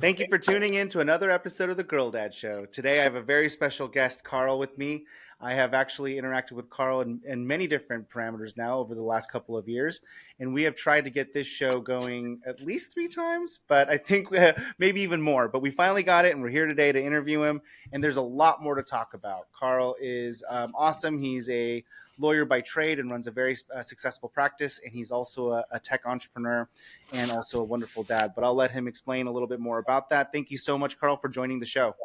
Thank you for tuning in to another episode of the Girl Dad Show. Today I have a very special guest, Karl, with me. I have actually interacted with Karl in many different parameters now over the last couple of years, and we have tried to get this show going at least 3 times, but I think maybe even more. But we finally got it, and we're here today to interview him, and there's a lot more to talk about. Karl is awesome. He's a lawyer by trade and runs a very successful practice, and he's also a tech entrepreneur and also a wonderful dad. But I'll let him explain a little bit more about that. Thank you so much, Karl, for joining the show.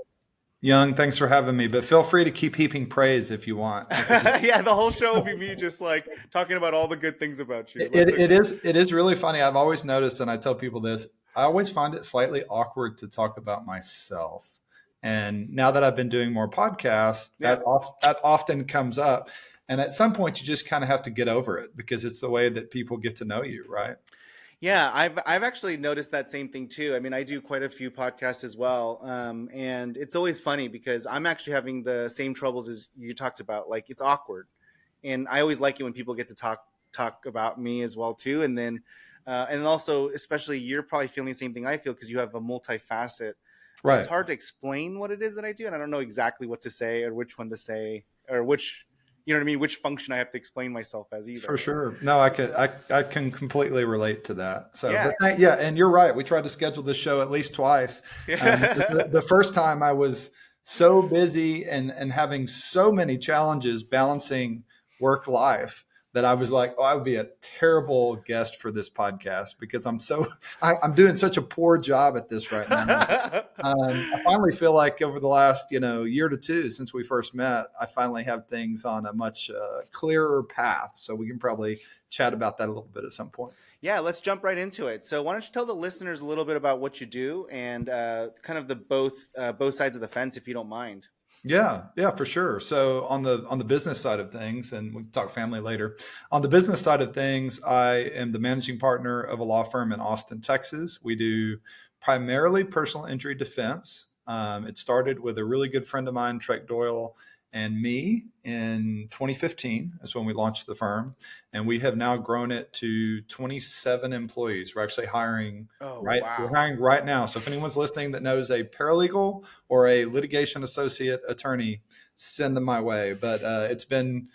Young, thanks for having me, but feel free to keep heaping praise if you want. Yeah, the whole show will be me just like talking about all the good things about you. It is really funny. I've always noticed, and I tell people this, I always find it slightly awkward to talk about myself. And now that I've been doing more podcasts, that often comes up. And at some point, you just kind of have to get over it because it's the way that people get to know you, right? Yeah, I've actually noticed that same thing too. I mean, I do quite a few podcasts as well, and it's always funny because I'm actually having the same troubles as you talked about. Like, it's awkward, and I always like it when people get to talk about me as well too. And then, and also, especially, you're probably feeling the same thing I feel because you have a multifacet. Right. It's hard to explain what it is that I do, and I don't know exactly what to say or which one to say or which. You know what I mean? Which function I have to explain myself as either. For sure. No, I can completely relate to that. So yeah, and you're right. We tried to schedule this show at least twice. The first time I was so busy and having so many challenges balancing work life that I was like, I would be a terrible guest for this podcast because I'm doing such a poor job at this right now. I finally feel like over the last, year to two since we first met, I finally have things on a much clearer path. So we can probably chat about that a little bit at some point. Yeah, let's jump right into it. So why don't you tell the listeners a little bit about what you do and kind of the both sides of the fence, if you don't mind. Yeah, for sure. So on the business side of things, and we can talk family later. On the business side of things, I am the managing partner of a law firm in Austin, Texas. We do primarily personal injury defense. It started with a really good friend of mine, Trek Doyle, and me in 2015 is when we launched the firm. And we have now grown it to 27 employees. We're actually hiring We're hiring right now. So if anyone's listening that knows a paralegal or a litigation associate attorney, send them my way. But it's been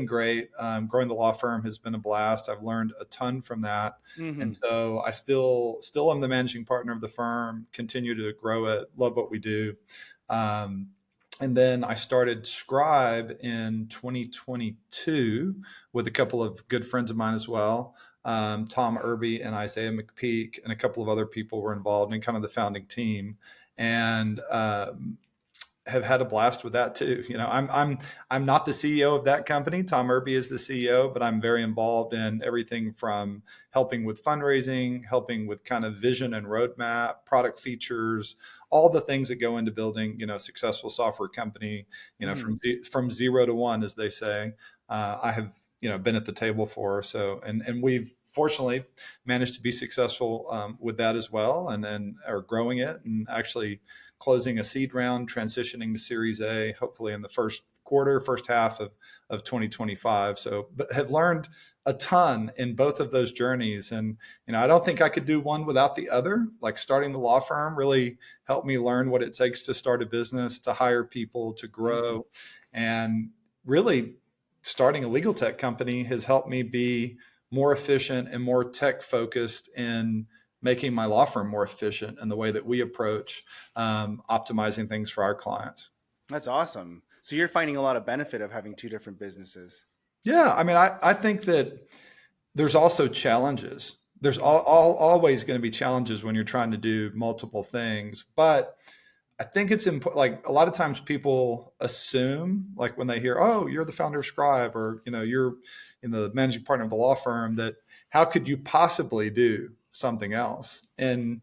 great. Growing the law firm has been a blast. I've learned a ton from that. Mm-hmm. And so I still am the managing partner of the firm, continue to grow it, love what we do. And then I started Skribe in 2022 with a couple of good friends of mine as well. Tom Irby and Isaiah McPeak and a couple of other people were involved in kind of the founding team, and have had a blast with that too. I'm not the CEO of that company. Tom Irby is the CEO, but I'm very involved in everything from helping with fundraising, helping with kind of vision and roadmap, product features, all the things that go into building, a successful software company, from 0 to 1, as they say. I have, been at the table for. So, and we've fortunately managed to be successful with that as well, and are growing it and actually closing a seed round, transitioning to Series A, hopefully in the first half of 2025. So, but have learned a ton in both of those journeys. And, I don't think I could do one without the other. Like starting the law firm really helped me learn what it takes to start a business, to hire people, to grow. And really starting a legal tech company has helped me be more efficient and more tech focused in making my law firm more efficient in the way that we approach optimizing things for our clients. That's awesome. So you're finding a lot of benefit of having two different businesses. Yeah. I mean, I think that there's also challenges. There's always going to be challenges when you're trying to do multiple things, but I think it's important. Like a lot of times people assume, like when they hear, oh, you're the founder of Skribe, or, you're the managing partner of the law firm, that how could you possibly do something else? And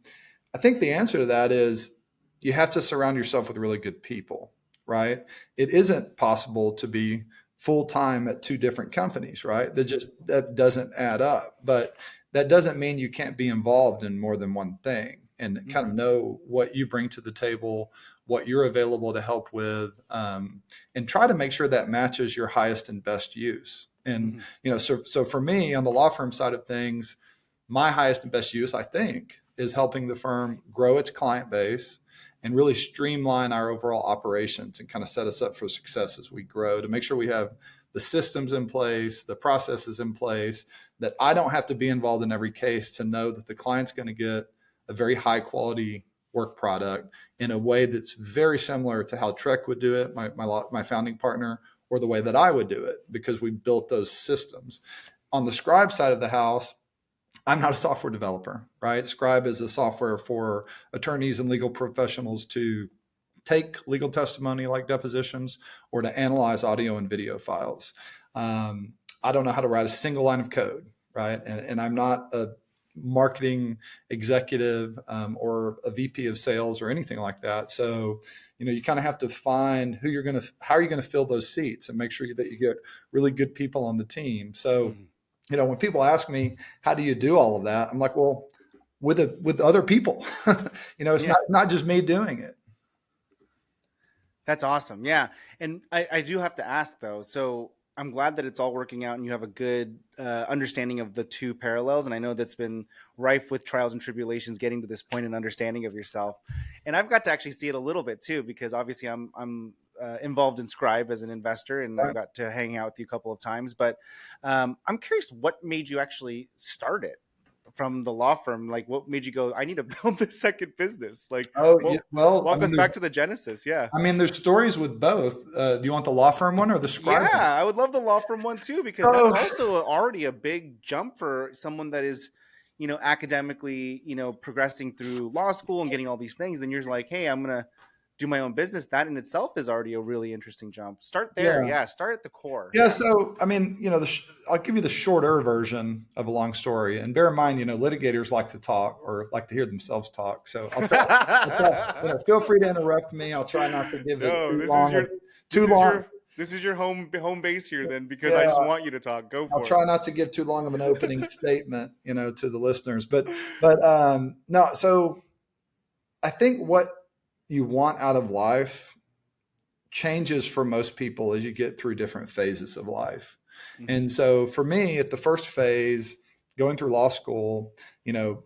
I think the answer to that is you have to surround yourself with really good people, right? It isn't possible to be full-time at two different companies, right? That doesn't add up, but that doesn't mean you can't be involved in more than one thing and kind of know what you bring to the table, what you're available to help with, and try to make sure that matches your highest and best use. And, so for me on the law firm side of things, my highest and best use, I think, is helping the firm grow its client base and really streamline our overall operations and kind of set us up for success as we grow, to make sure we have the systems in place, the processes in place, that I don't have to be involved in every case to know that the client's going to get a very high quality work product in a way that's very similar to how Trek would do it, my founding partner, or the way that I would do it, because we built those systems. On the Scribe side of the house, I'm not a software developer, right? Scribe is a software for attorneys and legal professionals to take legal testimony like depositions, or to analyze audio and video files. I don't know how to write a single line of code, right? And I'm not a marketing executive or a VP of sales or anything like that. So, you kind of have to find how are you going to fill those seats and make sure that you get really good people on the team. So, when people ask me, how do you do all of that? I'm like, well, with other people, it's not just me doing it. That's awesome. Yeah. And I do have to ask though. So I'm glad that it's all working out and you have a good understanding of the two parallels. And I know that's been rife with trials and tribulations getting to this point and understanding of yourself. And I've got to actually see it a little bit too, because obviously I'm involved in Scribe as an investor, and I got to hang out with you a couple of times. But I'm curious, what made you actually start it? From the law firm, like what made you go, I need to build this second business? Like, walk us back to the genesis. Yeah. I mean, there's stories with both. Do you want the law firm one or the Scribe one? I would love the law firm one too, because that's also already a big jump for someone that is, academically, progressing through law school and getting all these things. Then you're like, hey, I'm going to do my own business. That in itself is already a really interesting jump. Start there. Yeah. Start at the core. Yeah. So, I mean, I'll give you the shorter version of a long story, and bear in mind, litigators like to talk or like to hear themselves talk. So feel free to interrupt me. I'll try not to give it too long. This is your home base here then, because I just want you to talk. Go for it. I'll try not to give too long of an opening statement, to the listeners, but no. So I think what you want out of life changes for most people as you get through different phases of life. Mm-hmm. And so for me, at the first phase, going through law school,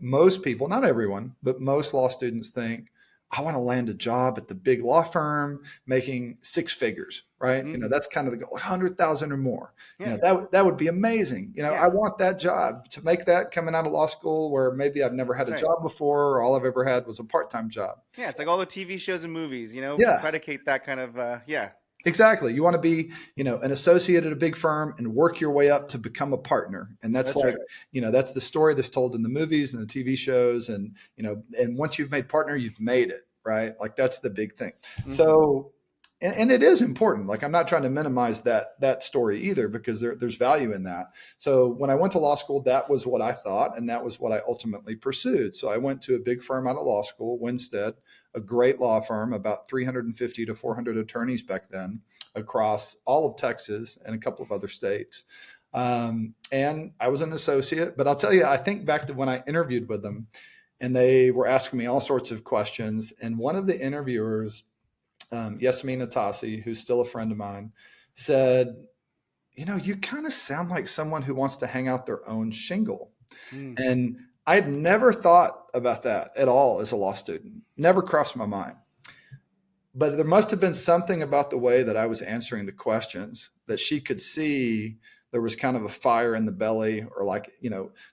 most people, not everyone, but most law students think, I want to land a job at the big law firm making six figures, right? Mm-hmm. That's kind of the goal, 100,000 or more. Yeah. That would be amazing. I want that job. To make that coming out of law school, where maybe I've never had a job before, or all I've ever had was a part-time job. Yeah, it's like all the TV shows and movies, predicate that kind of, Exactly. You want to be, an associate at a big firm and work your way up to become a partner. And that's right. That's the story that's told in the movies and the TV shows. And, and once you've made partner, you've made it, right? Like that's the big thing. Mm-hmm. So, and it is important. Like I'm not trying to minimize that story either, because there's value in that. So when I went to law school, that was what I thought. And that was what I ultimately pursued. So I went to a big firm out of law school, Winstead, a great law firm, about 350 to 400 attorneys back then across all of Texas and a couple of other states. And I was an associate, but I'll tell you, I think back to when I interviewed with them and they were asking me all sorts of questions. And one of the interviewers, Yasmin Atasi, who's still a friend of mine, said, you kind of sound like someone who wants to hang out their own shingle. Mm. And I had never thought about that at all as a law student, never crossed my mind. But there must have been something about the way that I was answering the questions that she could see there was kind of a fire in the belly, or like,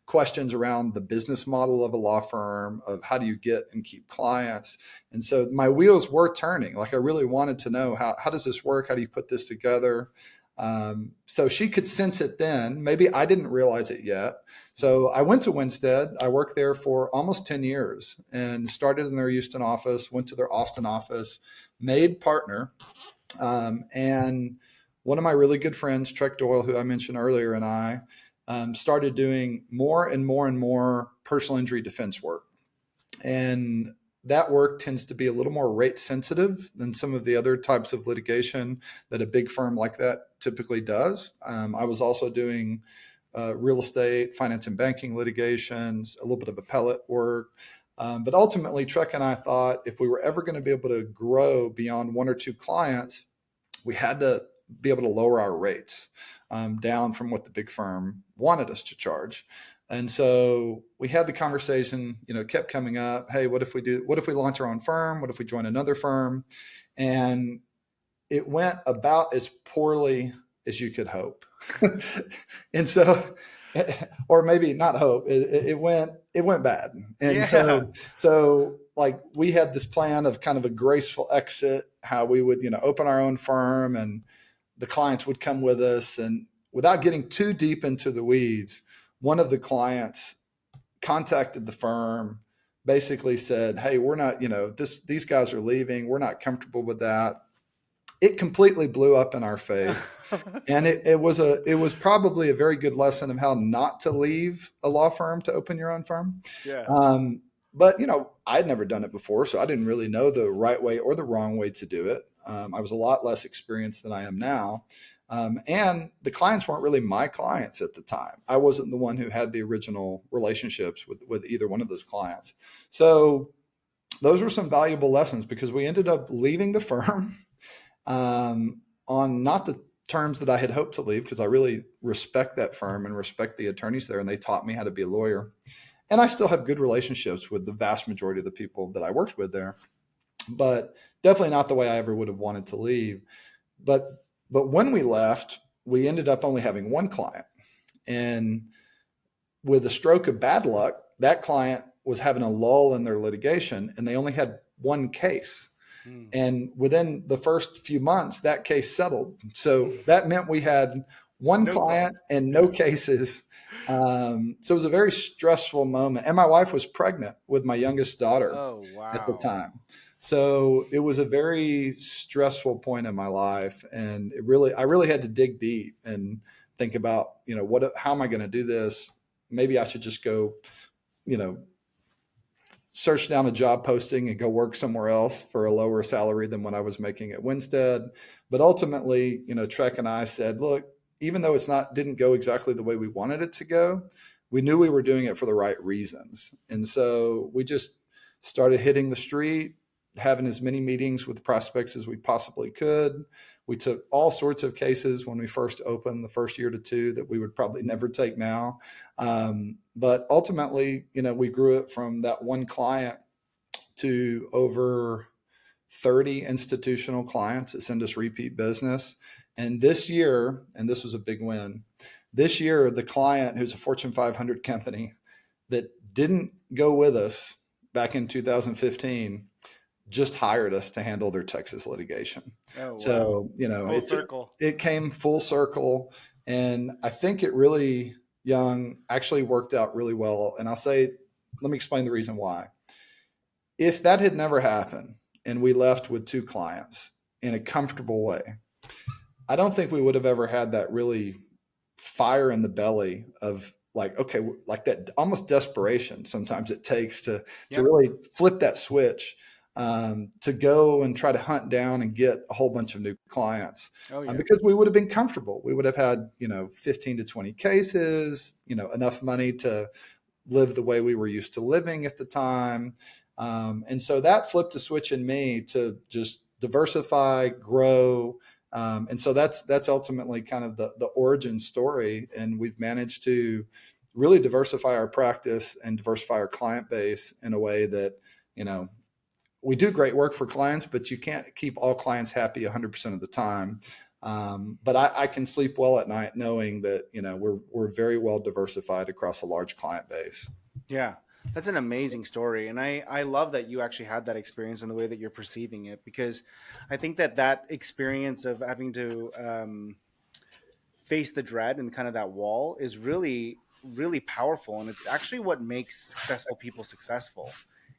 questions around the business model of a law firm, of how do you get and keep clients. And so my wheels were turning. Like I really wanted to know how does this work? How do you put this together? So she could sense it then. Maybe I didn't realize it yet. So I went to Winstead. I worked there for almost 10 years and started in their Houston office, went to their Austin office, made partner. And one of my really good friends, Trek Doyle, who I mentioned earlier, and I started doing more and more and more personal injury defense work. And that work tends to be a little more rate sensitive than some of the other types of litigation that a big firm like that typically does. I was also doing real estate, finance and banking litigations, a little bit of appellate work. But ultimately, Trek and I thought if we were ever going to be able to grow beyond one or two clients, we had to be able to lower our rates down from what the big firm wanted us to charge. And so we had the conversation, kept coming up. Hey, what if we launch our own firm? What if we join another firm? And it went about as poorly as you could hope. And so, or maybe not hope, it went bad. And Yeah. so like we had this plan of kind of a graceful exit, how we would, open our own firm and the clients would come with us. And without getting too deep into the weeds, one of the clients contacted the firm, basically said, hey, we're not, these guys are leaving. We're not comfortable with that. It completely blew up in our face. And it was probably a very good lesson of how not to leave a law firm to open your own firm. Yeah. But I'd never done it before, so I didn't really know the right way or the wrong way to do it. I was a lot less experienced than I am now. And the clients weren't really my clients at the time. I wasn't the one who had the original relationships with either one of those clients. So those were some valuable lessons because we ended up leaving the firm on not the terms that I had hoped to leave, because I really respect that firm and respect the attorneys there, and they taught me how to be a lawyer. And I still have good relationships with the vast majority of the people that I worked with there, but definitely not the way I ever would have wanted to leave. But when we left, we ended up only having one client. And with a stroke of bad luck, that client was having a lull in their litigation and they only had one case. And within the first few months, that case settled. So that meant we had one client and no cases. So it was a very stressful moment. And my wife was pregnant with my youngest daughter at the time. So it was a very stressful point in my life. And I really had to dig deep and think about, how am I going to do this? Maybe I should just go, search down a job posting and go work somewhere else for a lower salary than what I was making at Winstead. But ultimately, Trek and I said, look, even though didn't go exactly the way we wanted it to go, we knew we were doing it for the right reasons. And so we just started hitting the street, having as many meetings with prospects as we possibly could. We took all sorts of cases when we first opened the first year to two that we would probably never take now. But ultimately, we grew it from that one client to over 30 institutional clients that send us repeat business. And this year, and this was a big win, this year, the client who's a Fortune 500 company that didn't go with us back in 2015 just hired us to handle their Texas litigation. Oh, wow. So, full circle. It came full circle. And I think it really, Young, actually worked out really well. And let me explain the reason why. If that had never happened and we left with two clients in a comfortable way, I don't think we would have ever had that really fire in the belly of like that almost desperation sometimes it takes to really flip that switch, to go and try to hunt down and get a whole bunch of new clients. Because we would have been comfortable. We would have had, 15 to 20 cases, enough money to live the way we were used to living at the time. And so that flipped a switch in me to just diversify, grow. And so that's ultimately kind of the origin story. And we've managed to really diversify our practice and diversify our client base in a way that, we do great work for clients, but you can't keep all clients happy 100% of the time. But I can sleep well at night knowing that, we're very well diversified across a large client base. Yeah. That's an amazing story. And I love that you actually had that experience and the way that you're perceiving it, because I think that experience of having to face the dread and kind of that wall is really, really powerful. And it's actually what makes successful people successful.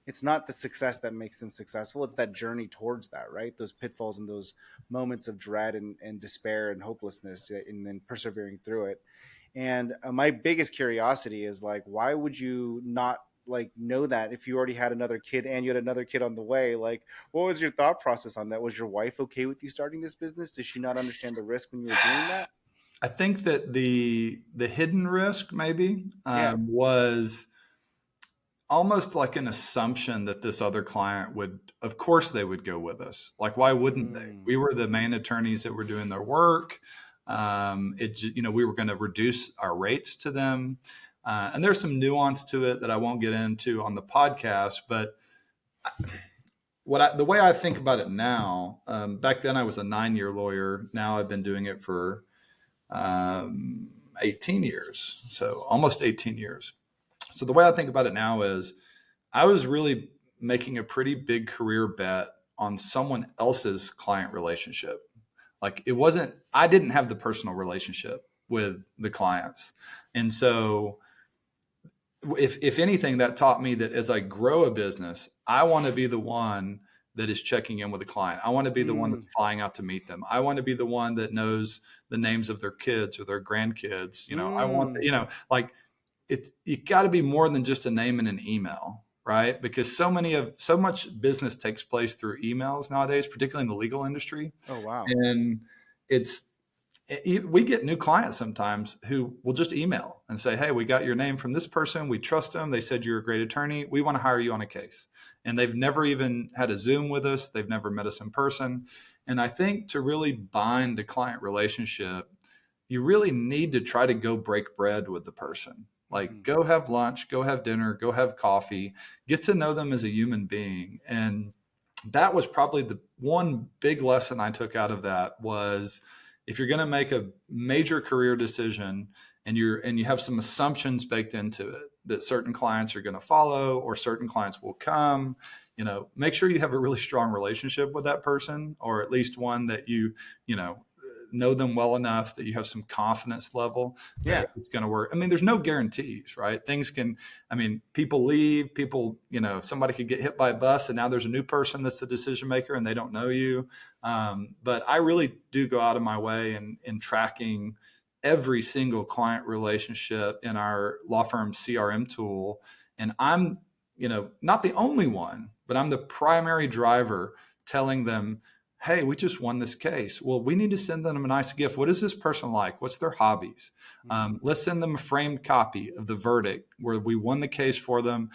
It's not the success that makes them successful. It's that journey towards that, right? Those pitfalls and those moments of dread and despair and hopelessness, and then persevering through it. And my biggest curiosity is like, why would you not know that if you already had another kid and you had another kid on the way? Like, what was your thought process on that? Was your wife okay with you starting this business? Did she not understand the risk when you were doing that? I think that the hidden risk maybe was almost like an assumption that this other client of course they would go with us. Like, why wouldn't they? We were the main attorneys that were doing their work. We were going to reduce our rates to them. And there's some nuance to it that I won't get into on the podcast, but the way I think about it now, back then I was a 9-year lawyer. Now I've been doing it for 18 years. So almost 18 years. So the way I think about it now is I was really making a pretty big career bet on someone else's client relationship. Like I didn't have the personal relationship with the clients. And so if anything, that taught me that as I grow a business, I want to be the one that is checking in with the client. I want to be the one that's flying out to meet them. I want to be the one that knows the names of their kids or their grandkids. I want, like you got to be more than just a name and an email, right? Because so much business takes place through emails nowadays, particularly in the legal industry. Oh, wow. And we get new clients sometimes who will just email and say, hey, we got your name from this person. We trust them. They said you're a great attorney. We want to hire you on a case. And they've never even had a Zoom with us. They've never met us in person. And I think to really bind a client relationship, you really need to try to go break bread with the person. Like go have lunch, go have dinner, go have coffee, get to know them as a human being. And that was probably the one big lesson I took out of that was, if you're going to make a major career decision and you have some assumptions baked into it that certain clients are going to follow or certain clients will come, make sure you have a really strong relationship with that person, or at least one that you know them well enough that you have some confidence level that it's going to work. I mean, there's no guarantees, right? People leave, somebody could get hit by a bus and now there's a new person that's the decision maker and they don't know you. But I really do go out of my way in tracking every single client relationship in our law firm CRM tool. And I'm, not the only one, but I'm the primary driver telling them, hey, we just won this case. Well, we need to send them a nice gift. What is this person like? What's their hobbies? Let's send them a framed copy of the verdict where we won the case for them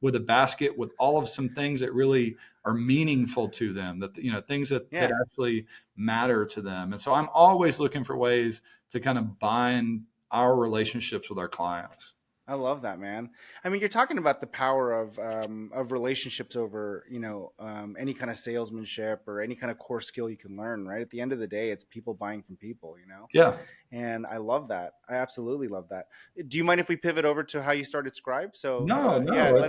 with a basket with all of some things that really are meaningful to them, that, things that actually matter to them. And so I'm always looking for ways to kind of bind our relationships with our clients. I love that, man. I mean, you're talking about the power of relationships over, any kind of salesmanship or any kind of core skill you can learn, right? At the end of the day, it's people buying from people, Yeah. And I love that. I absolutely love that. Do you mind if we pivot over to how you started Scribe? So No, yeah.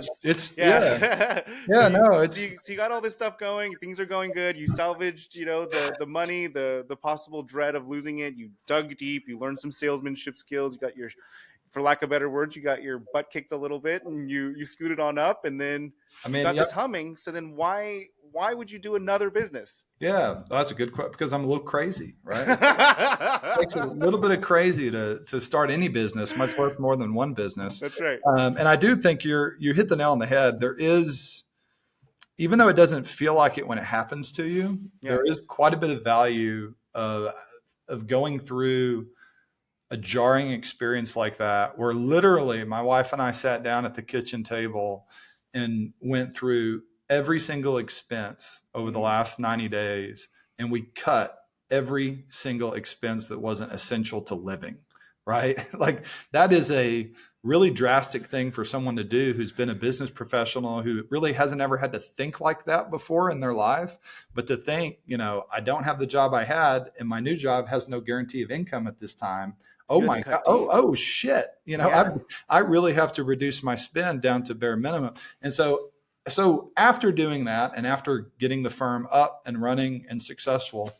Yeah, So you got all this stuff going. Things are going good. You salvaged, the money, the possible dread of losing it. You dug deep. You learned some salesmanship skills. You got for lack of better words, you got your butt kicked a little bit and you scooted on up and then got this humming. So then why would you do another business? Yeah, that's a good question, because I'm a little crazy, right? It takes a little bit of crazy to start any business, much less more than one business. That's right. And I do think you hit the nail on the head. There is, even though it doesn't feel like it when it happens to you, there is quite a bit of value of going through a jarring experience like that, where literally my wife and I sat down at the kitchen table and went through every single expense over the last 90 days. And we cut every single expense that wasn't essential to living, right? Like that is a really drastic thing for someone to do who's been a business professional, who really hasn't ever had to think like that before in their life. But to think, I don't have the job I had and my new job has no guarantee of income at this time. Oh my God. Oh shit. I really have to reduce my spend down to bare minimum. And so after doing that and after getting the firm up and running and successful,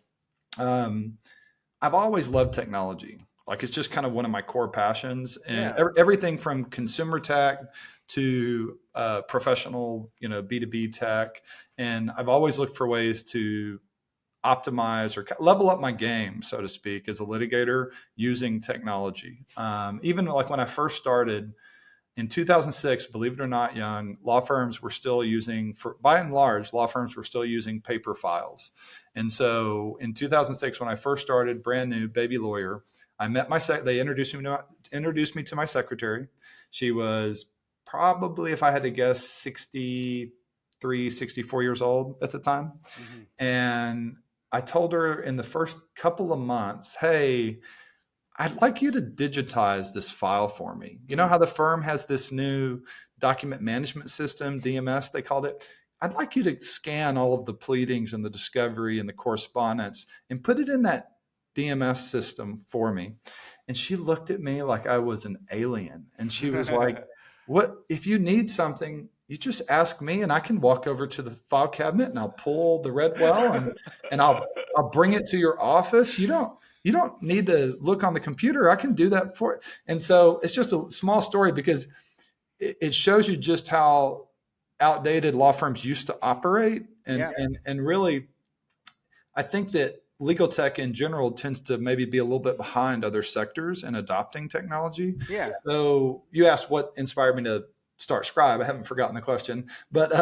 I've always loved technology. Like it's just kind of one of my core passions, and everything from consumer tech to professional, B2B tech. And I've always looked for ways to optimize or level up my game, so to speak, as a litigator using technology. Even like when I first started in 2006, believe it or not, young, law firms were still using, by and large, law firms were still using paper files. And so in 2006, when I first started, brand new baby lawyer, I met they introduced me to my secretary. She was probably, if I had to guess, 63, 64 years old at the time. And I told her in the first couple of months, hey, I'd like you to digitize this file for me. You know how the firm has this new document management system, DMS, they called it? I'd like you to scan all of the pleadings and the discovery and the correspondence and put it in that DMS system for me. And she looked at me like I was an alien. And she was like, what, if you need something, you just ask me and I can walk over to the file cabinet and I'll pull the red well and I'll bring it to your office. You don't need to look on the computer. I can do that for it. And so it's just a small story because it shows you just how outdated law firms used to operate. And really, I think that legal tech in general tends to maybe be a little bit behind other sectors in adopting technology. Yeah. So you asked what inspired me to start Scribe. I haven't forgotten the question, but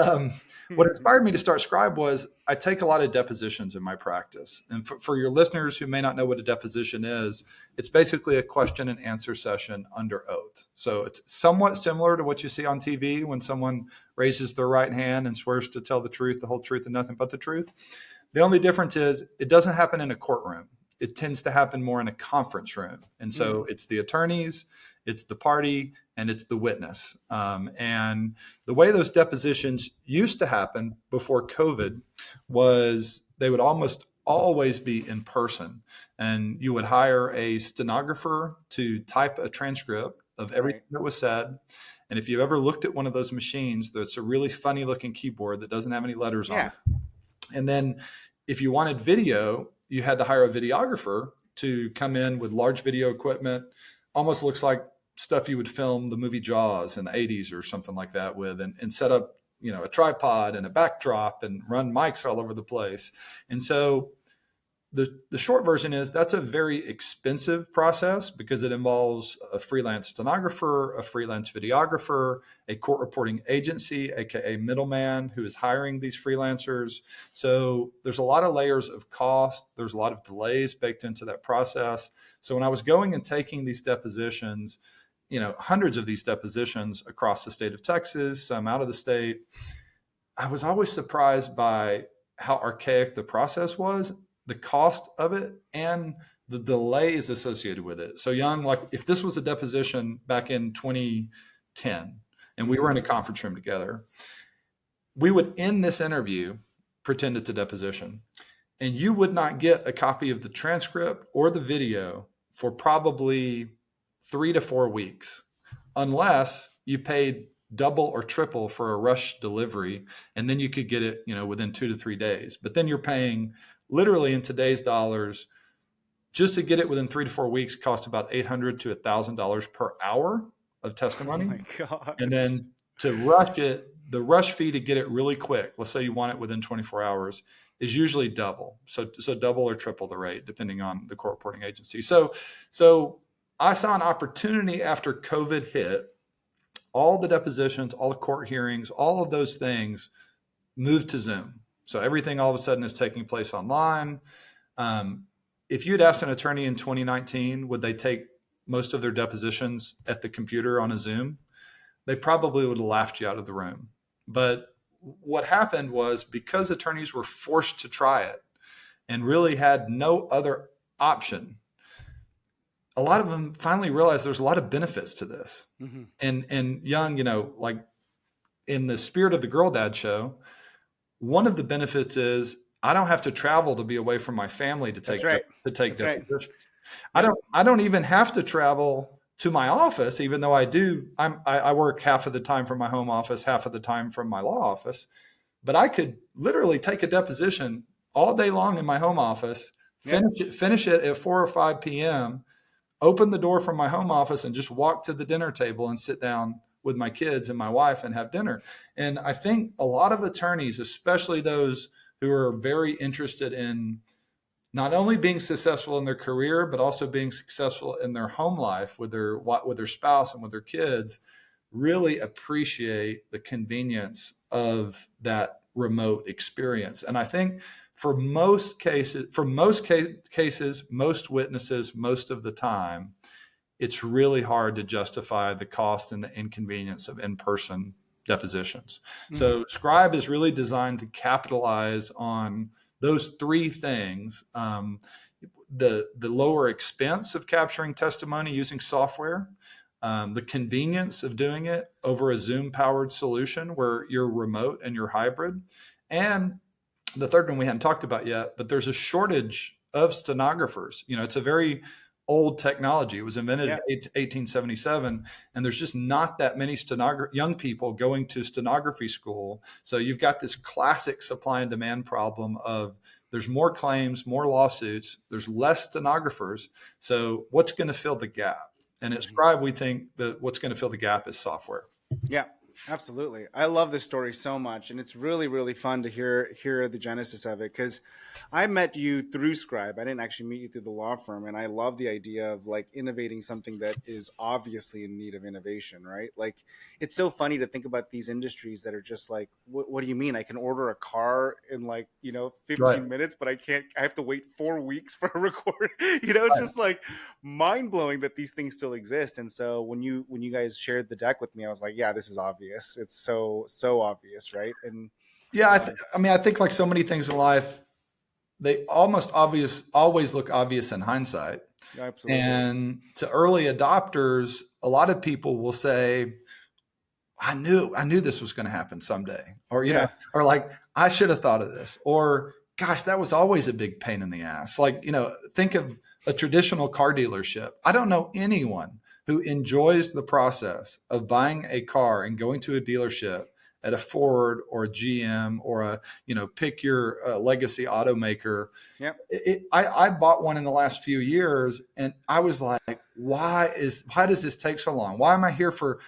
what inspired me to start Scribe was I take a lot of depositions in my practice. And for your listeners who may not know what a deposition is, it's basically a question and answer session under oath. So it's somewhat similar to what you see on TV when someone raises their right hand and swears to tell the truth, the whole truth, and nothing but the truth. The only difference is it doesn't happen in a courtroom. It tends to happen more in a conference room. And so it's the attorneys, it's the party, and it's the witness. And the way those depositions used to happen before COVID was they would almost always be in person. And you would hire a stenographer to type a transcript of everything that was said. And if you've ever looked at one of those machines, that's a really funny looking keyboard that doesn't have any letters on it. And then if you wanted video, you had to hire a videographer to come in with large video equipment. Almost looks like stuff you would film the movie Jaws in the 80s or something like that with, and set up, a tripod and a backdrop and run mics all over the place. And so the short version is that's a very expensive process because it involves a freelance stenographer, a freelance videographer, a court reporting agency, aka middleman, who is hiring these freelancers. So there's a lot of layers of cost. There's a lot of delays baked into that process. So when I was going and taking these depositions, hundreds of these depositions across the state of Texas, some out of the state, I was always surprised by how archaic the process was, the cost of it, and the delays associated with it. So Young, like if this was a deposition back in 2010 and we were in a conference room together, we would end this interview, pretend it's a deposition, and you would not get a copy of the transcript or the video for probably 3 to 4 weeks, unless you paid double or triple for a rush delivery, and then you could get it, within 2 to 3 days. But then you're paying literally in today's dollars, just to get it within 3 to 4 weeks cost about $800 to $1,000 per hour of testimony. Oh my God. And then to rush it, the rush fee to get it really quick, let's say you want it within 24 hours, is usually double. So double or triple the rate, depending on the court reporting agency. So I saw an opportunity after COVID hit, all the depositions, all the court hearings, all of those things moved to Zoom. So everything all of a sudden is taking place online. If you had asked an attorney in 2019, would they take most of their depositions at the computer on a Zoom? They probably would have laughed you out of the room. But what happened was because attorneys were forced to try it and really had no other option, a lot of them finally realized there's a lot of benefits to this. Mm-hmm. And Young, like in the spirit of the Girl Dad show, one of the benefits is I don't have to travel to be away from my family to take depositions. Right. I don't even have to travel to my office, even though I do. I work half of the time from my home office, half of the time from my law office. But I could literally take a deposition all day long in my home office, finish it at 4 or 5 p.m., open the door from my home office and just walk to the dinner table and sit down with my kids and my wife and have dinner. And I think a lot of attorneys, especially those who are very interested in not only being successful in their career, but also being successful in their home life with their spouse and with their kids, really appreciate the convenience of that remote experience. And I think for most cases, most witnesses, most of the time, it's really hard to justify the cost and the inconvenience of in-person depositions. Mm-hmm. So Scribe is really designed to capitalize on those three things. the lower expense of capturing testimony using software, the convenience of doing it over a Zoom powered solution where you're remote and you're hybrid, and the third one we hadn't talked about yet, but there's a shortage of stenographers. It's a very old technology. It was invented Yeah. in 1877, and there's just not that many young people going to stenography school. So you've got this classic supply and demand problem of there's more claims, more lawsuits, there's less stenographers. So what's going to fill the gap? And at Mhm. Scribe, we think that what's going to fill the gap is software. Yeah, absolutely. I love this story so much, and it's really, really fun to hear the genesis of it. Because I met you through Scribe. I didn't actually meet you through the law firm, and I love the idea of like innovating something that is obviously in need of innovation, right? Like, it's so funny to think about these industries that are just like, what do you mean? I can order a car in like 15 Right. minutes, but I can't. I have to wait 4 weeks for a record. It's Right. just like mind blowing that these things still exist. And so when you guys shared the deck with me, I was like, yeah, this is obvious. It's so obvious, right? And Yeah. um, I think like so many things in life, they always look obvious in hindsight. absolutely. And to early adopters, a lot of people will say, I knew this was going to happen someday. Or, Yeah. or like, I should have thought of this. Or, gosh, that was always a big pain in the ass. Like, think of a traditional car dealership. I don't know anyone who enjoys the process of buying a car and going to a dealership at a Ford or a GM or pick your legacy automaker. Yep. I bought one in the last few years, and I was like, why does this take so long? Why am I here for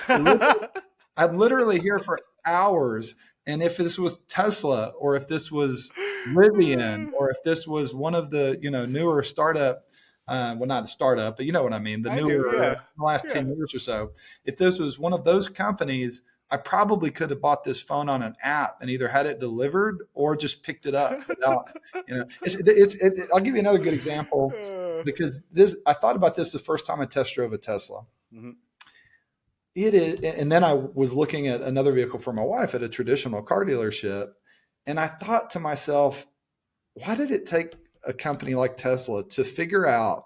I'm literally here for hours. And if this was Tesla, or if this was Rivian, or if this was one of the newer startup, well, not a startup, but you know what I mean, the I do. newer Yeah. the last Yeah. 10 years or so. If this was one of those companies, I probably could have bought this phone on an app and either had it delivered or just picked it up without, I'll give you another good example, because I thought about this the first time I test drove a Tesla. Mhm. It is, and then I was looking at another vehicle for my wife at a traditional car dealership, and I thought to myself, why did it take a company like Tesla to figure out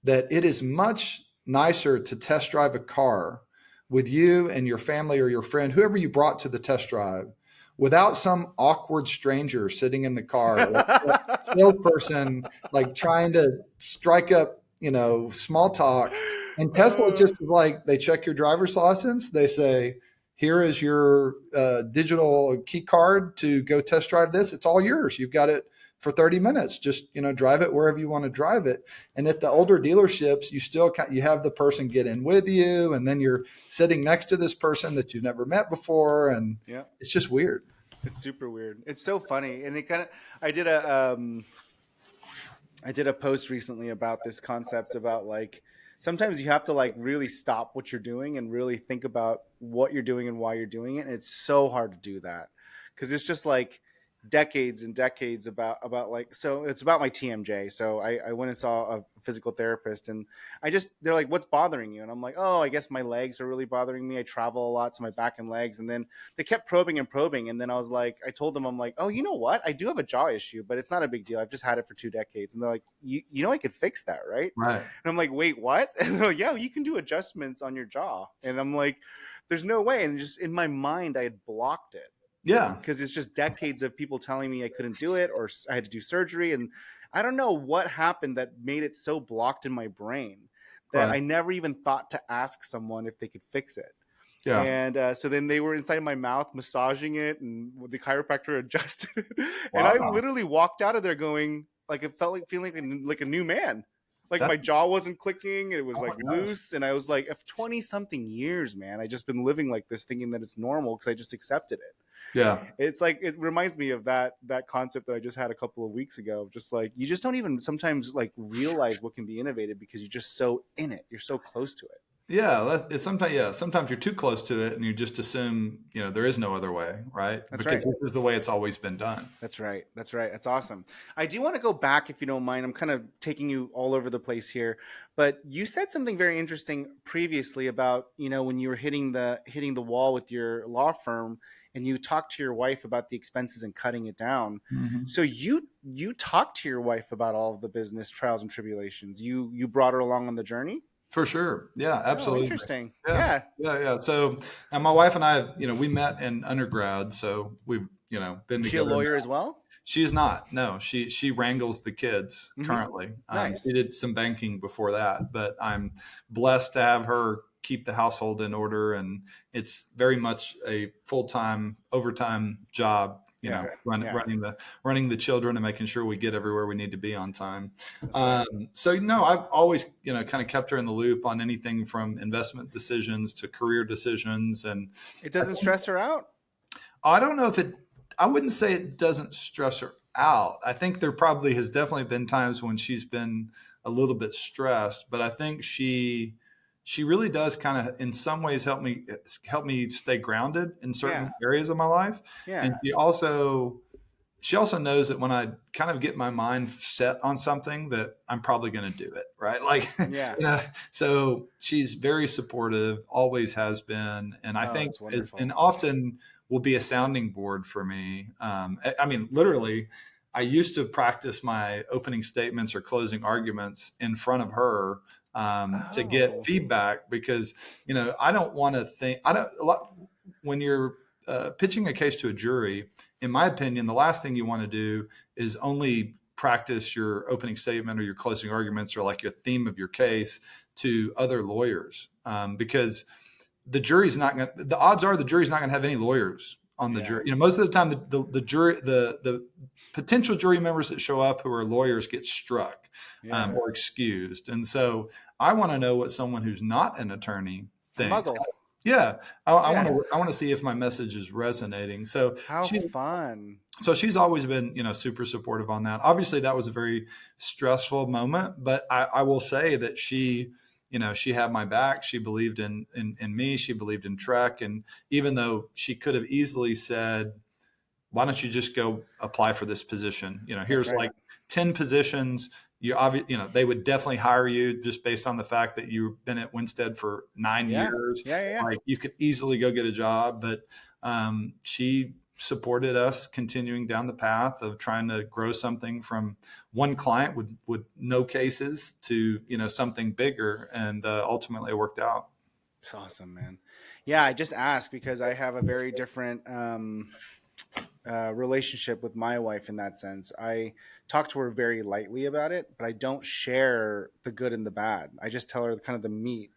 that it is much nicer to test drive a car with you and your family or your friend, whoever you brought to the test drive, without some awkward stranger sitting in the car, like a salesperson, like trying to strike up, small talk. And Tesla Uh, just is like, they check your driver's license. They say, here is your digital key card to go test drive this. It's all yours. You've got it for 30 minutes. Just, drive it wherever you want to drive it. And at the older dealerships, you have the person get in with you, and then you're sitting next to this person that you've never met before. And yeah. it's just weird. It's super weird. It's so funny, and it kind of. I did a post recently about this concept about like sometimes you have to like really stop what you're doing and really think about what you're doing and why you're doing it. And it's so hard to do that because it's just like decades and decades about like so it's about my TMJ. So I went and saw a physical therapist and they're like, what's bothering you? And I'm like, oh, I guess my legs are really bothering me. I travel a lot, so my back and legs. And then they kept probing and probing. And then I was like, I told them, I'm like, oh, you know what? I do have a jaw issue, but it's not a big deal. I've just had it for 2 decades. And they're like, you know, I could fix that, right? Right. And I'm like, wait, what? And they're like, yeah, you can do adjustments on your jaw. And I'm like, there's no way. And just in my mind, I had blocked it Yeah. because it's just decades of people telling me I couldn't do it or I had to do surgery. And I don't know what happened that made it so blocked in my brain that Right. I never even thought to ask someone if they could fix it. Yeah. And so then they were inside my mouth massaging it, and the chiropractor adjusted it. And I Wow. literally walked out of there going, like, it felt like feeling like a new man. Like That, my jaw wasn't clicking. It was oh like my gosh. loose. And I was like, of 20 something years, man, I just been living like this thinking that it's normal because I just accepted it. Yeah. It's like it reminds me of that concept that I just had a couple of weeks ago. Just like you just don't even sometimes like realize what can be innovated because you're just so in it. You're so close to it. It's sometimes, sometimes you're too close to it and you just assume, there is no other way, right? That's Because right. this is the way it's always been done. That's right. That's right. That's awesome. I do want to go back, if you don't mind. I'm kind of taking you all over the place here, but you said something very interesting previously about, when you were hitting the wall with your law firm, and you talked to your wife about the expenses and cutting it down. Hmm. So you talked to your wife about all of the business trials and tribulations. You brought her along on the journey. For sure. Yeah, Oh, absolutely. interesting. Yeah. Yeah. Yeah. So, and my wife and I, we met in undergrad. So we've, been Is she a together. lawyer as well? She's not. No, she wrangles the kids Mm-hmm. currently. She Nice. did some banking before that, but I'm blessed to have her keep the household in order, and it's very much a full time overtime job. Yeah. Yeah. Running the children and making sure we get everywhere we need to be on time. That's right. So no, I've always kind of kept her in the loop on anything from investment decisions to career decisions, and It I doesn't think stress her out. I don't know if it, I wouldn't say it doesn't stress her out. I think there probably has definitely been times when she's been a little bit stressed, but I think she really does kind of in some ways help me stay grounded in Yeah. certain areas of my life. And Yeah. she also knows that when I kind of get my mind set on something that I'm probably going to do it, right? Like, Yeah. so she's very supportive, always has been. And I Oh, think, that's wonderful. and often will be a sounding board for me. I mean, literally, I used to practice my opening statements or closing arguments in front of her to get Oh, feedback because, I don't want to think, I don't, a lot, when you're pitching a case to a jury, in my opinion, the last thing you want to do is only practice your opening statement or your closing arguments or like your theme of your case to other lawyers because the odds are the jury's not going to have any lawyers on the yeah. jury. Most of the time the jury, the potential jury members that show up who are lawyers get struck Yeah. or excused. And so I want to know what someone who's not an attorney A thinks. muggle. Yeah, I want Yeah. to. I want to see if my message is resonating. So How fun. she's always been, super supportive on that. Obviously, that was a very stressful moment, but I will say that she had my back. She believed in me. She believed in Trek, and even though she could have easily said, "Why don't you just go apply for this position?" That's Here's right. like 10 positions. They would definitely hire you just based on the fact that you've been at Winstead for 9 Yeah. years. Yeah. Yeah. Yeah. Like you could easily go get a job, but she supported us continuing down the path of trying to grow something from one client with no cases to something bigger, and ultimately it worked out. It's awesome, man. Yeah. I just asked because I have a very different relationship with my wife in that sense. I talk to her very lightly about it, but I don't share the good and the bad. I just tell her kind of the meat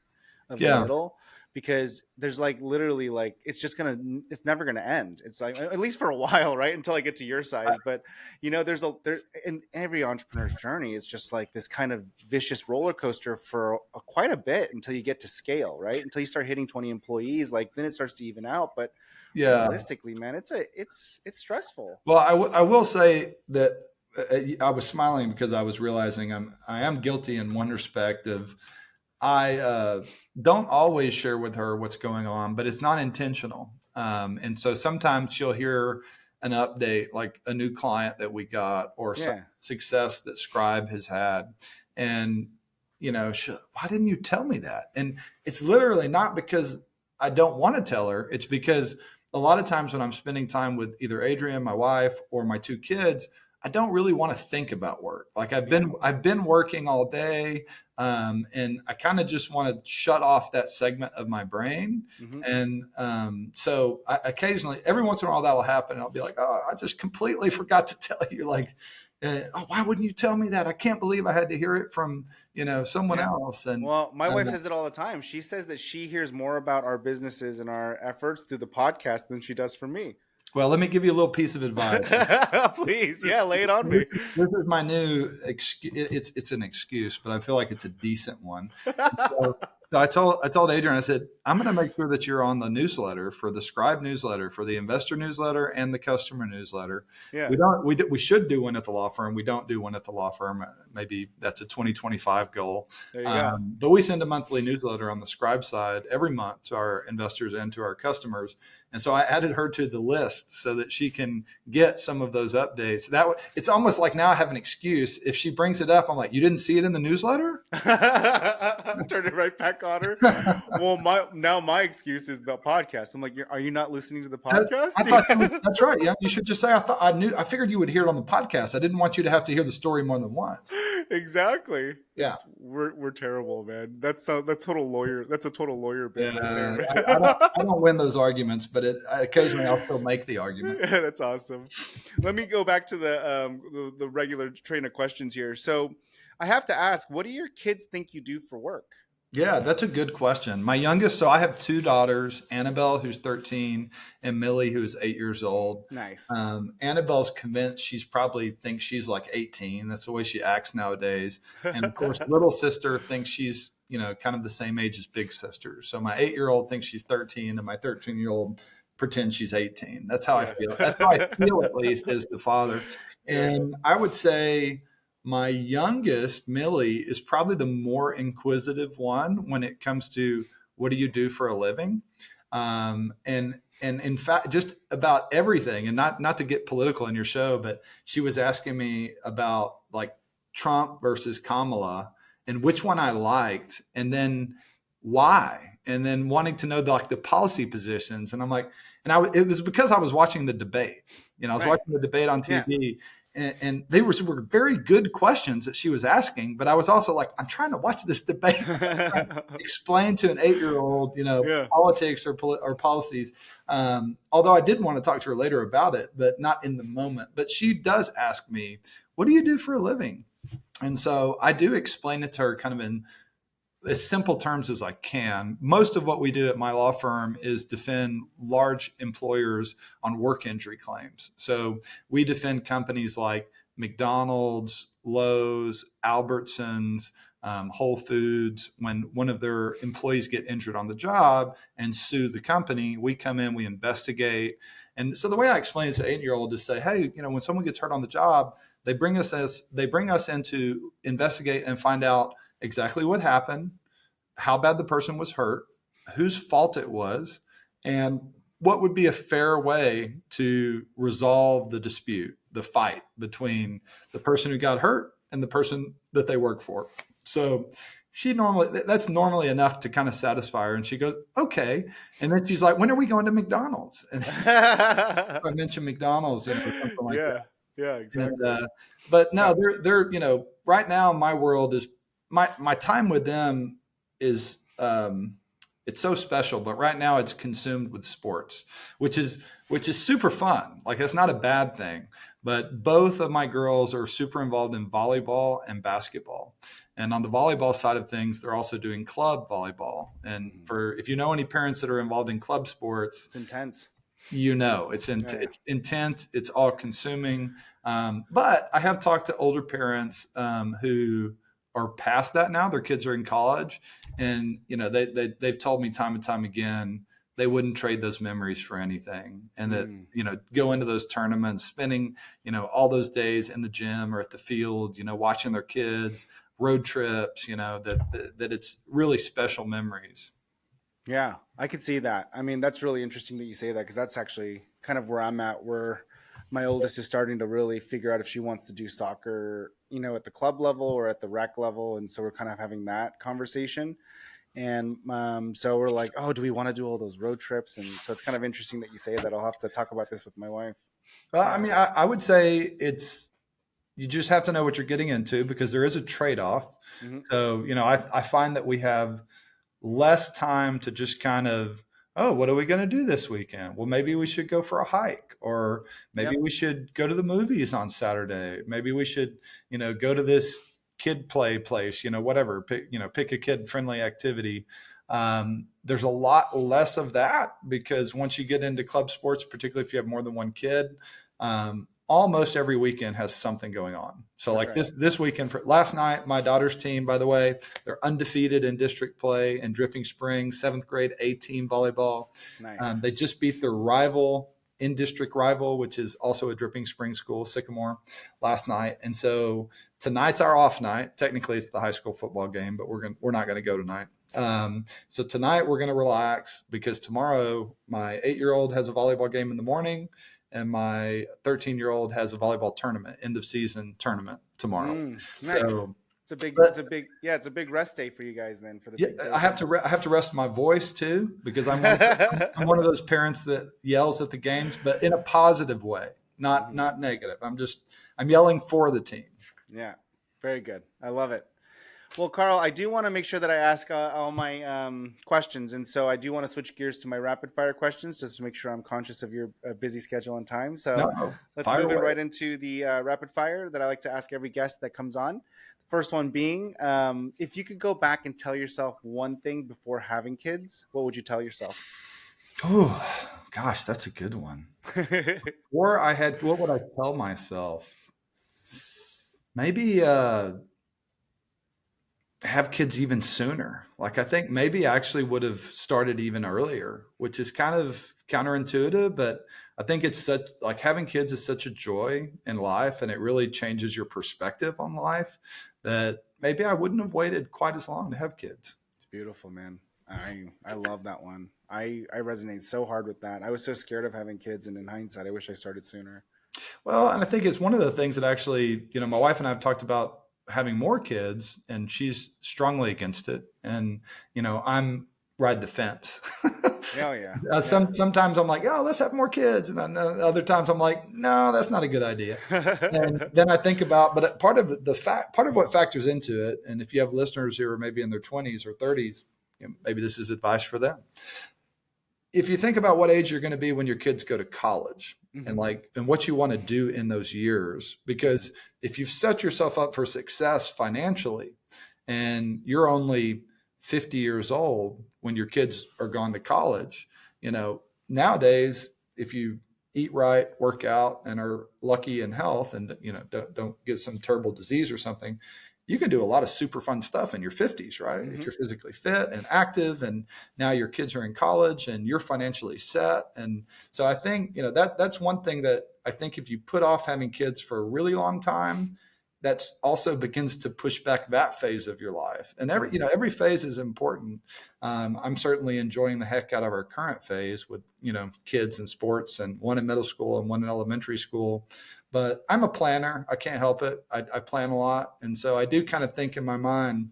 of the Yeah, middle because there's like literally like it's never gonna end. It's like at least for a while, right? Until I get to your size. But there in every entrepreneur's journey is just like this kind of vicious roller coaster for quite a bit until you get to scale, right? Until you start hitting 20 employees, like then it starts to even out. But yeah. realistically, man, it's stressful. Well, I will say that I was smiling because I was realizing I am guilty in one respect of I don't always share with her what's going on, but it's not intentional. And so sometimes she'll hear an update, like a new client that we got or some Yeah. success that Scribe has had. And, why didn't you tell me that? And it's literally not because I don't want to tell her. It's because a lot of times when I'm spending time with either Adrienne, my wife, or my two kids, I don't really want to think about work. Like Yeah. I've been working all day, and I kind of just want to shut off that segment of my brain. Hmm. And so occasionally, every once in a while, that'll happen. And I'll be like, "Oh, I just completely forgot to tell you." Like, "Oh, why wouldn't you tell me that? I can't believe I had to hear it from someone Yeah. else." And Well, my wife uh, says it all the time. She says that she hears more about our businesses and our efforts through the podcast than she does from me. well, let me give you a little piece of advice. Please, yeah, lay it on me. This is my new excuse. It's an excuse, but I feel like it's a decent one. So So I told Adrian, I said, I'm going to make sure that you're on the newsletter, for the Scribe newsletter, for the investor newsletter, and the customer newsletter. Yeah, We should do one at the law firm. We don't do one at the law firm. Maybe that's a 2025 goal. there you go. But we send a monthly newsletter on the Scribe side every month to our investors and to our customers. And so I added her to the list so that she can get some of those updates. It's almost like now I have an excuse. If she brings it up, I'm like, you didn't see it in the newsletter? Turn it right back on her. Well, my excuse is the podcast. I'm like, are you not listening to the podcast? That's right. Yeah, you should just say, I figured you would hear it on the podcast. I didn't want you to have to hear the story more than once. Exactly. Yeah. We're terrible, man. That's a total lawyer bit right there, man. I don't win those arguments, but occasionally I'll still make the argument. Yeah, that's awesome. Let me go back to the regular train of questions here. So I have to ask, what do your kids think you do for work? Yeah, that's a good question. My youngest, so I have two daughters, Annabelle, who's 13, and Millie, who is 8 years old. Nice. Annabelle's convinced she's probably thinks she's like 18. That's the way she acts nowadays. And of course, little sister thinks she's, kind of the same age as big sister. So my 8-year-old thinks she's 13, and my 13-year-old pretends she's 18. That's how I feel. That's how I feel, at least, as the father. And I would say my youngest, Millie, is probably the more inquisitive one when it comes to what do you do for a living, and in fact, just about everything. And not to get political in your show, but she was asking me about like Trump versus Kamala and which one I liked, and then why, and then wanting to know the policy positions. And I'm like, it was because I was watching the debate. I was watching the debate on TV. Yeah. And they were very good questions that she was asking, but I was also like, I'm trying to watch this debate, explain to an 8-year-old, politics or policies. Although I did want to talk to her later about it, but not in the moment. But she does ask me, what do you do for a living? And so I do explain it to her kind of in as simple terms as I can. Most of what we do at my law firm is defend large employers on work injury claims. So we defend companies like McDonald's, Lowe's, Albertsons, Whole Foods. When one of their employees get injured on the job and sue the company, we come in, we investigate. And so the way I explain it to an 8-year-old is say, hey, when someone gets hurt on the job, they bring us in to investigate and find out exactly what happened, how bad the person was hurt, whose fault it was, and what would be a fair way to resolve the dispute, the fight between the person who got hurt and the person that they work for. So that's normally enough to kind of satisfy her. And she goes, okay. And then she's like, when are we going to McDonald's? And I mentioned McDonald's, something like that. Yeah, exactly. And, but no, they're right now my world is my time with them is it's so special, but right now it's consumed with sports, which is super fun. Like, it's not a bad thing, but both of my girls are super involved in volleyball and basketball. And on the volleyball side of things, they're also doing club volleyball. And if you know any parents that are involved in club sports, it's intense. It's intense. It's all consuming. But I have talked to older parents who are past that now. Their kids are in college, and they've told me time and time again they wouldn't trade those memories for anything. And that go into those tournaments, spending all those days in the gym or at the field, watching their kids, road trips, that it's really special memories. Yeah, I could see that. I mean, that's really interesting that you say that, because that's actually kind of where I'm at, where my oldest is starting to really figure out if she wants to do soccer, at the club level or at the rec level. And so we're kind of having that conversation. And so we're like, oh, do we want to do all those road trips? And so it's kind of interesting that you say that. I'll have to talk about this with my wife. Well, I mean, I would say you just have to know what you're getting into, because there is a trade-off. Mm-hmm. So, I find that we have less time to just kind of, oh, what are we going to do this weekend? Well, maybe we should go for a hike, or maybe we should go to the movies on Saturday. Maybe we should, go to this kid play place, whatever, pick a kid friendly activity. There's a lot less of that, because once you get into club sports, particularly if you have more than one kid, almost every weekend has something going on. So That's like right. this weekend, for last night, my daughter's team, by the way, they're undefeated in district play in Dripping Springs, 7th grade A team volleyball. Nice. They just beat their rival, in district rival, which is also a Dripping Springs school, Sycamore, last night. And so tonight's our off night. Technically, it's the high school football game, but we're not going to go tonight. So tonight we're going to relax because tomorrow my 8-year-old has a volleyball game in the morning, and my 13-year-old has a volleyball tournament, end of season tournament tomorrow. Nice. So It's a big rest day for you guys then for the yeah, big day. I have to rest my voice too, because I'm one of those parents that yells at the games, but in a positive way, not negative. I'm yelling for the team. Yeah, very good. I love it. Well, Karl, I do want to make sure that I ask all my questions, and so I do want to switch gears to my rapid fire questions just to make sure I'm conscious of your busy schedule and time. So No, let's fire move it away. right into the rapid fire that I like to ask every guest that comes on. The first one being, if you could go back and tell yourself one thing before having kids, what would you tell yourself? Oh, gosh, that's a good one. Or what would I tell myself? Maybe have kids even sooner. Like I think maybe I actually would have started even earlier, which is kind of counterintuitive, but I think it's such like having kids is such a joy in life, and it really changes your perspective on life that maybe I wouldn't have waited quite as long to have kids. It's beautiful, man. I love that one. I resonate so hard with that. I was so scared of having kids, and in hindsight, I wish I started sooner. Well, and I think it's one of the things that actually, my wife and I have talked about having more kids, and she's strongly against it. And, I'm ride the fence. Oh yeah. Sometimes I'm like, oh, let's have more kids. And then other times I'm like, no, that's not a good idea. And then I think about, but part of what factors into it, and if you have listeners who are maybe in their 20s or 30s, maybe this is advice for them. If you think about what age you're going to be when your kids go to college, and what you want to do in those years, because if you've set yourself up for success financially and you're only 50 years old when your kids are gone to college, nowadays, if you eat right, work out, and are lucky in health, and don't get some terrible disease or something, you can do a lot of super fun stuff in your 50s, right? If you're physically fit and active, and now your kids are in college and you're financially set. And so I think, that's one thing that I think if you put off having kids for a really long time, that's also begins to push back that phase of your life. And every phase is important. I'm certainly enjoying the heck out of our current phase with, kids and sports, and one in middle school and one in elementary school. But I'm a planner. I can't help it. I plan a lot. And so I do kind of think in my mind,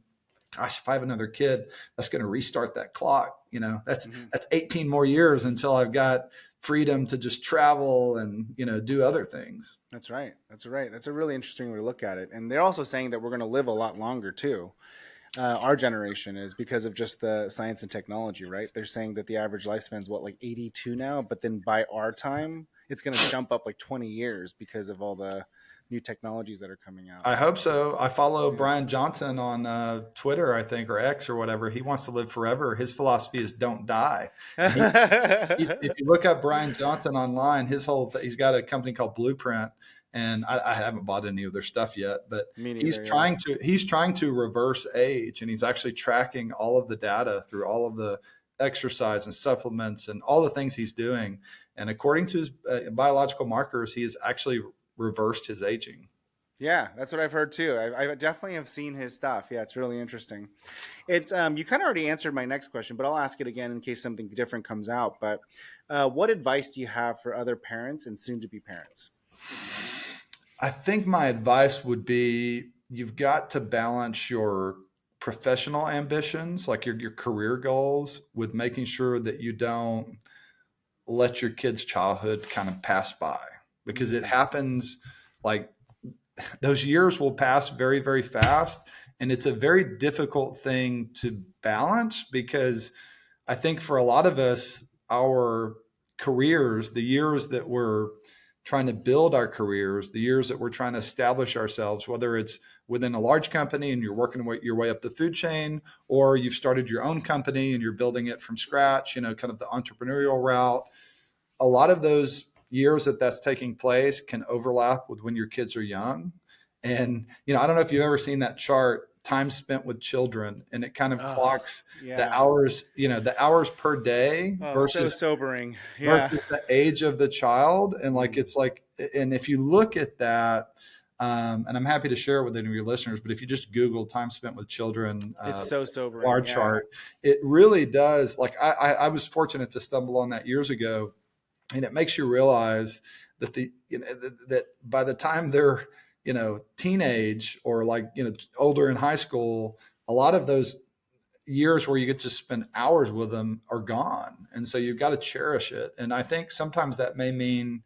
gosh, if I have another kid, that's going to restart that clock. That's 18 more years until I've got freedom to just travel and, do other things. That's right. That's right. That's a really interesting way to look at it. And they're also saying that we're going to live a lot longer too. Our generation is, because of just the science and technology, right? They're saying that the average lifespan is like 82 now, but then by our time, it's going to jump up like 20 years because of all the new technologies that are coming out. I hope so. I follow Brian Johnson on Twitter, I think, or X or whatever. He wants to live forever. His philosophy is don't die. If you look up Brian Johnson online, he's got a company called Blueprint, and I haven't bought any of their stuff yet, but he's trying to reverse age, and he's actually tracking all of the data through all of the exercise and supplements and all the things he's doing. And according to his biological markers, he has actually reversed his aging. Yeah, that's what I've heard too. I definitely have seen his stuff. Yeah, it's really interesting. It's you kind of already answered my next question, but I'll ask it again in case something different comes out. But what advice do you have for other parents and soon-to-be parents? I think my advice would be you've got to balance your professional ambitions, like your career goals, with making sure that you don't let your kid's childhood kind of pass by, because it happens. Like those years will pass very, very fast. And it's a very difficult thing to balance, because I think for a lot of us, our careers, the years that we're trying to build our careers, the years that we're trying to establish ourselves, whether it's within a large company and you're working your way up the food chain, or you've started your own company and you're building it from scratch, kind of the entrepreneurial route. A lot of those years that that's taking place can overlap with when your kids are young. And, I don't know if you've ever seen that chart, time spent with children, and it kind of Oh, clocks the yeah. hours, the hours per day Oh, so versus sobering. Yeah. versus the age of the child. And Mm. it's like, and if you look at that, and I'm happy to share it with any of your listeners, but if you just Google time spent with children, It's so sobering. bar Yeah. chart, it really does. Like I was fortunate to stumble on that years ago, and it makes you realize that that by the time they're, teenage or like, older in high school, a lot of those years where you get to spend hours with them are gone. And so you've got to cherish it. And I think sometimes that may mean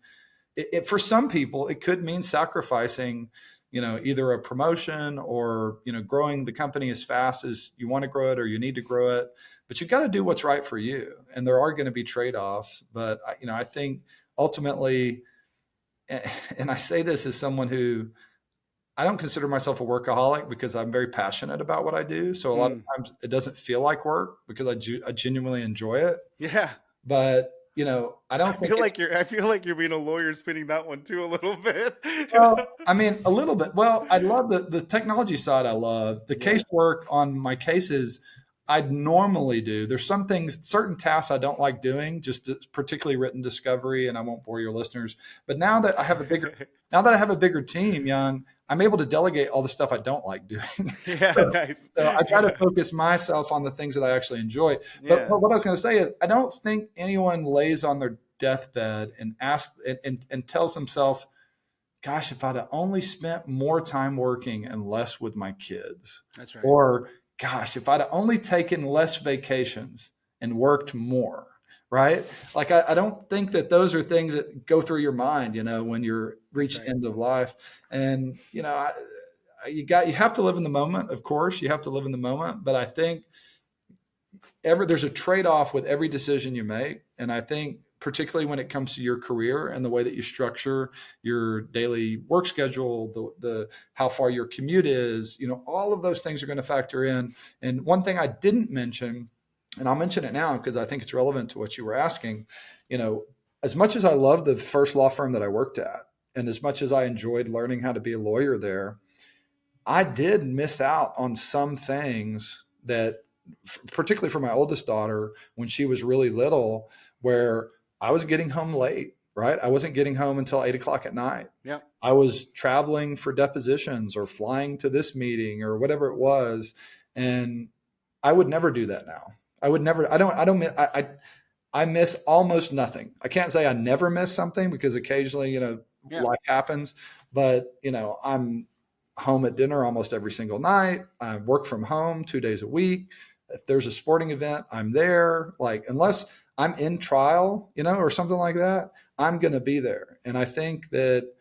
for some people, it could mean sacrificing, either a promotion or, growing the company as fast as you want to grow it or you need to grow it. But you've got to do what's right for you. And there are going to be trade-offs. But, I think ultimately, and I say this as someone who, I don't consider myself a workaholic because I'm very passionate about what I do. So a lot of Mm. times it doesn't feel like work because I genuinely enjoy it. Yeah. But, I don't think I feel like you're being a lawyer spinning that one too a little bit. well, I mean, a little bit. Well, I love the technology side. I love the Yeah. casework on my cases. I'd normally do. There's some things, certain tasks I don't like doing, just particularly written discovery, and I won't bore your listeners. But now that I have a bigger team, Jan, I'm able to delegate all the stuff I don't like doing. Yeah, so, nice. so I try to focus myself on the things that I actually enjoy. But Yeah. what I was going to say is, I don't think anyone lays on their deathbed and asks and tells themselves, gosh, if I'd have only spent more time working and less with my kids, That's right. or gosh, if I'd have only taken less vacations and worked more, right? Like, I don't think that those are things that go through your mind, when you're reaching right. end of life. And, you have to live in the moment. Of course, you have to live in the moment. But I think there's a trade-off with every decision you make. And I think particularly when it comes to your career and the way that you structure your daily work schedule, the how far your commute is, all of those things are going to factor in. And one thing I didn't mention, and I'll mention it now because I think it's relevant to what you were asking, as much as I love the first law firm that I worked at, and as much as I enjoyed learning how to be a lawyer there, I did miss out on some things that, particularly for my oldest daughter, when she was really little, where I was getting home late, right? I wasn't getting home until 8 o'clock at night. Yeah. I was traveling for depositions or flying to this meeting or whatever it was. And I would never do that now. I would never, I miss almost nothing. I can't say I never miss something because occasionally, Yeah. life happens, but I'm home at dinner almost every single night. I work from home 2 days a week. If there's a sporting event, I'm there. Like, unless I'm in trial, or something like that, I'm going to be there. And I think that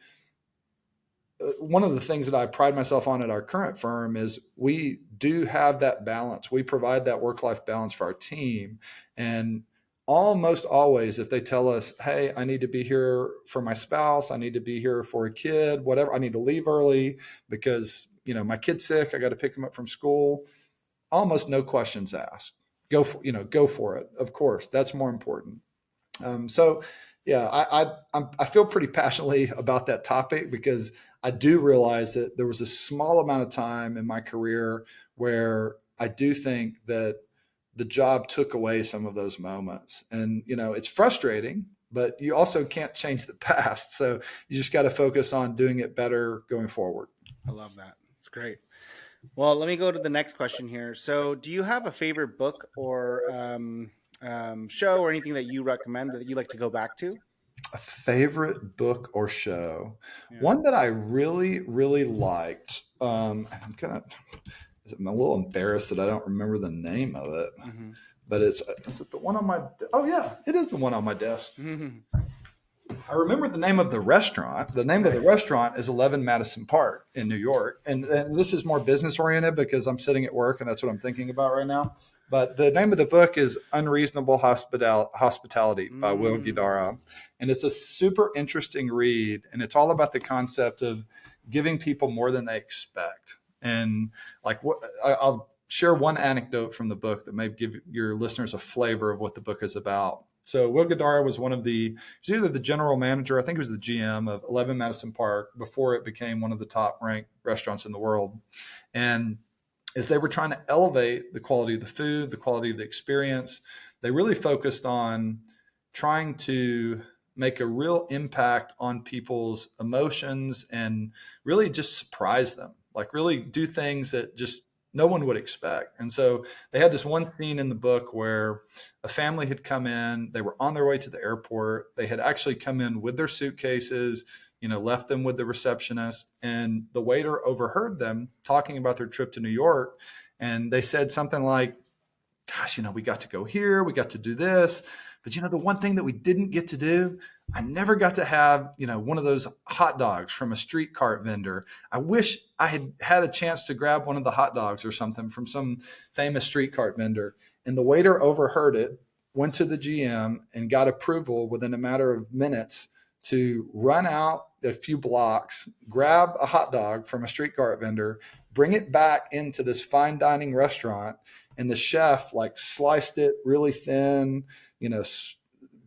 one of the things that I pride myself on at our current firm is we do have that balance. We provide that work-life balance for our team. And almost always, if they tell us, hey, I need to be here for my spouse, I need to be here for a kid, whatever, I need to leave early because, my kid's sick, I got to pick him up from school, almost no questions asked. Go for it. Of course, that's more important. So yeah, I feel pretty passionately about that topic because I do realize that there was a small amount of time in my career where I do think that the job took away some of those moments. And, it's frustrating, but you also can't change the past. So you just got to focus on doing it better going forward. I love that. It's great. Well, let me go to the next question here. So, do you have a favorite book or show or anything that you recommend that you like to go back to? A favorite book or show, Yeah. one that I really, really liked. And I'm a little embarrassed that I don't remember the name of it, Mm-hmm. but is it the one on my, oh yeah, it is the one on my desk. Mm-hmm. I remember the name of the restaurant. The name of the restaurant is 11 Madison Park in New York. And this is more business oriented because I'm sitting at work and that's what I'm thinking about right now. But the name of the book is Unreasonable Hospitality by Will Guidara. And it's a super interesting read. And it's all about the concept of giving people more than they expect. And like, I'll share one anecdote from the book that may give your listeners a flavor of what the book is about. So Will Guidara was he was either the general manager, I think he was the GM of 11 Madison Park before it became one of the top ranked restaurants in the world. And as they were trying to elevate the quality of the food, the quality of the experience, they really focused on trying to make a real impact on people's emotions and really just surprise them, like really do things that just no one would expect. And so they had this one scene in the book where a family had come in, they were on their way to the airport. They had actually come in with their suitcases, left them with the receptionist, and the waiter overheard them talking about their trip to New York. And they said something like, gosh, we got to go here, we got to do this. But the one thing that we didn't get to do, I never got to have, one of those hot dogs from a street cart vendor. I wish I had had a chance to grab one of the hot dogs or something from some famous street cart vendor. And the waiter overheard it, went to the GM and got approval within a matter of minutes to run out a few blocks, grab a hot dog from a street cart vendor, bring it back into this fine dining restaurant. And the chef sliced it really thin,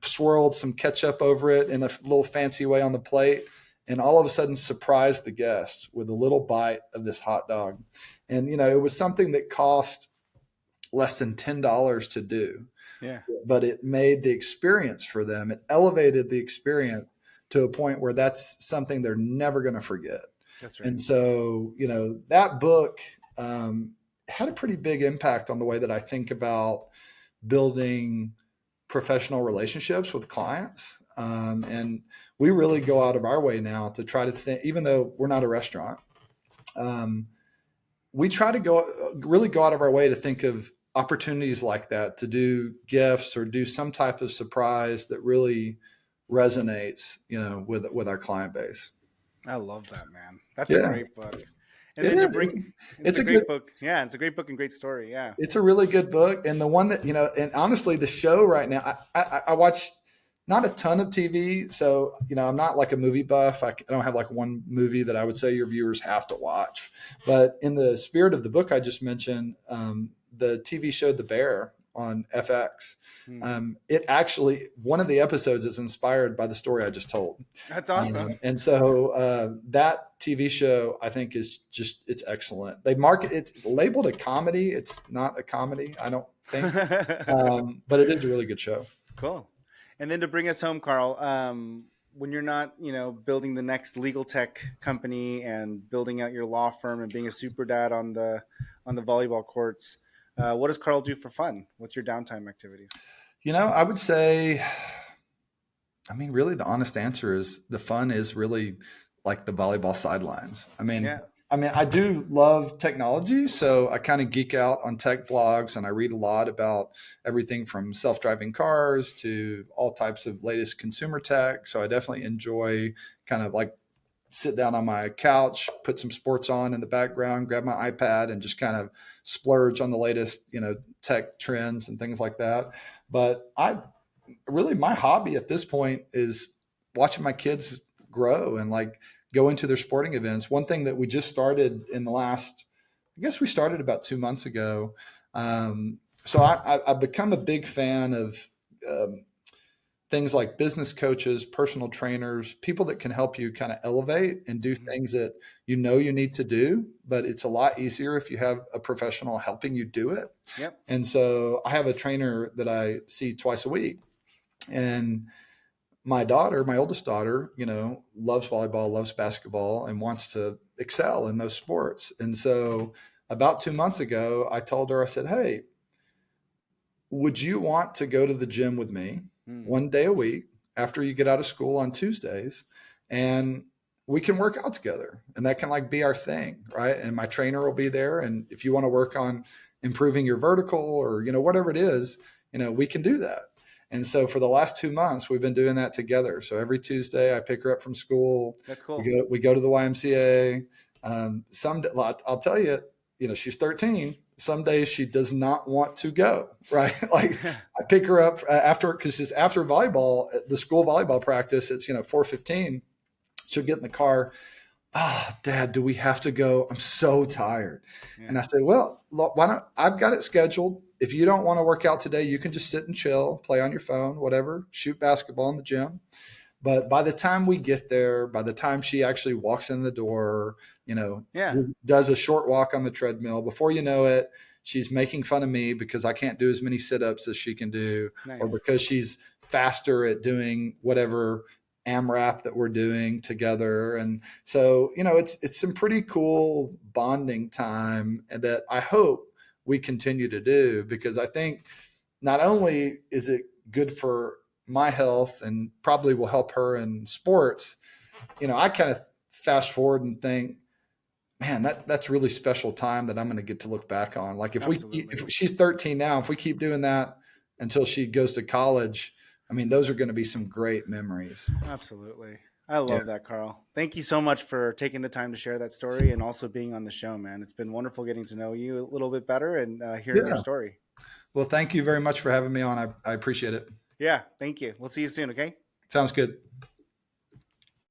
swirled some ketchup over it in a little fancy way on the plate, and all of a sudden surprised the guests with a little bite of this hot dog. And, it was something that cost less than $10 to do. Yeah. But it made the experience for them. It elevated the experience to a point where that's something they're never going to forget. That's right. And so, that book had a pretty big impact on the way that I think about building professional relationships with clients. And we really go out of our way now to try to think, even though we're not a restaurant, we try to really go out of our way to think of opportunities like that, to do gifts or do some type of surprise that really resonates, with our client base. I love that, man. That's a great book. And it's a great book. Yeah, it's a great book and great story. Yeah, it's a really good book. And the one that, and honestly, the show right now, I watch not a ton of TV. So, I'm not like a movie buff. I don't have one movie that I would say your viewers have to watch. But in the spirit of the book I just mentioned, the TV show The Bear on FX. It actually, one of the episodes is inspired by the story I just told. That's awesome. And so that TV show, I think, is it's excellent. They market it's labeled a comedy. It's not a comedy, I don't think, but it is a really good show. Cool. And then to bring us home, Karl, when you're not, building the next legal tech company and building out your law firm and being a super dad on the volleyball courts, what does Karl do for fun? What's your downtime activities? I would say, really the honest answer is the fun is really like the volleyball sidelines. I do love technology, so I kind of geek out on tech blogs, and I read a lot about everything from self-driving cars to all types of latest consumer tech. So I definitely enjoy kind of sit down on my couch, put some sports on in the background, grab my iPad, and just kind of splurge on the latest, tech trends and things like that. But my hobby at this point is watching my kids grow and go into their sporting events. One thing that we just started we started about 2 months ago. So I've become a big fan of things like business coaches, personal trainers, people that can help you kind of elevate and do things that you need to do, but it's a lot easier if you have a professional helping you do it. Yep. And so I have a trainer that I see twice a week, and my oldest daughter, loves volleyball, loves basketball, and wants to excel in those sports. And so about 2 months ago, I told her, I said, hey, would you want to go to the gym with me one day a week after you get out of school on Tuesdays, and we can work out together, and that can be our thing, right? And my trainer will be there. And if you want to work on improving your vertical or, whatever it is, we can do that. And so for the last 2 months, we've been doing that together. So every Tuesday I pick her up from school. That's cool. We go to the YMCA. I'll tell you, she's 13. Some days she does not want to go, right? I pick her up because it's after volleyball, the school volleyball practice, it's, 4:15. She'll get in the car, oh, Dad, do we have to go? I'm so tired. Yeah. And I said, well, look, why not? I've got it scheduled. If you don't want to work out today, you can just sit and chill, play on your phone, whatever, shoot basketball in the gym. But by the time we get there, by the time she actually walks in the door, Yeah. does a short walk on the treadmill, before you know it, she's making fun of me because I can't do as many sit-ups as she can do, or Nice. because she's faster at doing whatever AMRAP that we're doing together. And so, it's some pretty cool bonding time that I hope we continue to do, because I think not only is it good for my health and probably will help her in sports, I kind of fast forward and think, man, that's really special time that I'm going to get to look back on. Like Absolutely. if she's 13 now, if we keep doing that until she goes to college, I mean, those are going to be some great memories. Absolutely. I Yeah. love that, Karl. Thank you so much for taking the time to share that story and also being on the show, man. It's been wonderful getting to know you a little bit better and hearing your Yeah. story. Well, thank you very much for having me on. I appreciate it. Yeah. Thank you. We'll see you soon. Okay. Sounds good.